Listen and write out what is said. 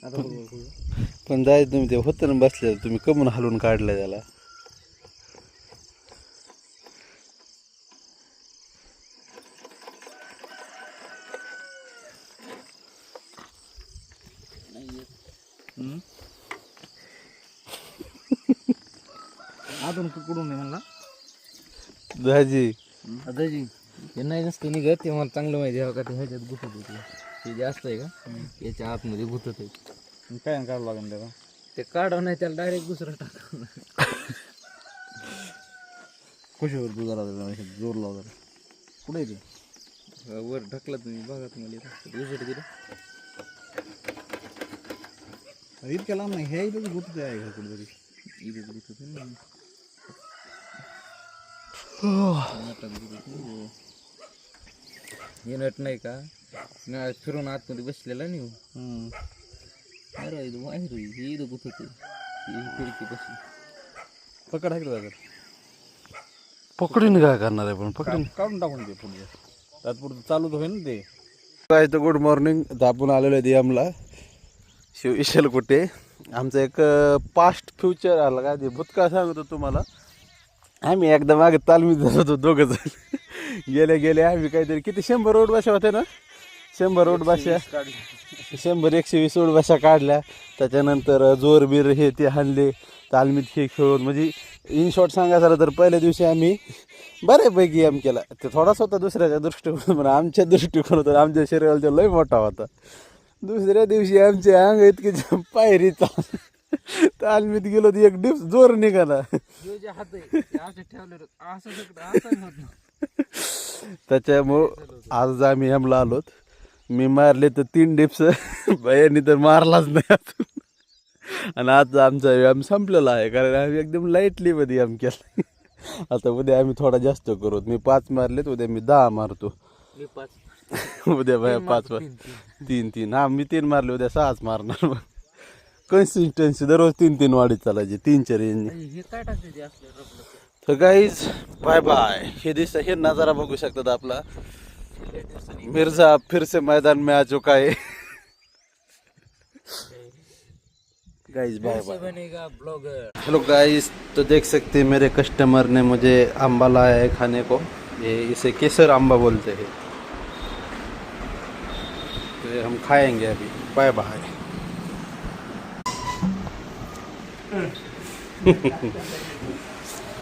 आता पण जायचं तुम्ही ते होतं ना बसले तुम्ही कमून हलवून काढलं त्याला. अजून कुठून नाही म्हणला दाजी दादाजी हे नाही नसतं निघत ते मला चांगलं माहिती आहे का ते ह्याच्यात गुतत होते ते जास्त आहे का याच्या आतमध्ये गुतत आहे काय काढावं लागेल त्याला ते काढव नाही त्याला डायरेक्ट दुसरं टाकावं. खुशीवर तू जरा जोर लाव जरा कुठे ते वर ढकला तुम्ही बघा तुम्हाला उजट गेलं इतक्या लांब नाही हे इथं गुतत आहे का कुठेतरी इथेच गुतत ना हे नट नाही का फिरून आतमध्ये बसलेला नाही अरे इथं बाहेर हे इथं गुतत आहे खिडकी बसली पकड आहे का पकडून काय करणार आहे पण पकडून काढून टाकून ते पुढे तात्पुरतं चालू तर होईल ना ते काय तर गुड मॉर्निंग. तर आपण आलेलो आहे दियामला शिव इशल कुठे आमचं एक पास्ट फ्युचर आलं काय ते भूतकाळ सांगतो तुम्हाला. आम्ही एकदा मागे तालमीत झालो होतो दोघं जण गेले गेले आम्ही काहीतरी किती 100 रोड भाषा होत्या ना 100 रोड भाषा 100-120 रोड भाषा काढल्या. त्याच्यानंतर जोरबीर हे ते हाणले तालमीत हे खेळून म्हणजे इन शॉर्ट सांगायचं झालं तर पहिल्या दिवशी आम्ही बऱ्यापैकी गेम केला. ते थोडाच होता दुसऱ्याच्या दृष्टिकोन पण आमच्या दृष्टिकोनातून आमच्या शरीराला तो लय मोठा होता. दुसऱ्या दिवशी आमचे अंग इतके पायरी तालमीत गेलो तर एक डिप्स जोर निघाला. त्याच्यामुळं आज आम्ही आमला आलोत. मी मारले तर 3 डिप्स भैयानी तर मारलाच नाही अजून. आणि आज आमचा व्यायाम संपलेला आहे कारण आम्ही एकदम लाईटली मध्ये व्यायाम केला. आता उद्या आम्ही थोडा जास्त करू. मी 5 मारलेत उद्या मी 10 मारतो. उद्या भैया 5 3 हा मी 3 मारले उद्या 6च मारणार. कन्सिस्टन्सी दररोज 3 वाढीत चालायची 3 रेंजने. तर गाईज बाय बाय. हे हे नजारा बघू शकतात आपला मिर्जा फिर से मैदान में आ चुका है. Guys bye bye. बनेगा ब्लॉगर. हेलो गाइस तो देख सकते हैं मेरे कस्टमर ने मुझे आंबा लाया है खाने को. ये इसे केसर आंबा बोलते हैं. तो ये हम खाएंगे अभी. Bye bye.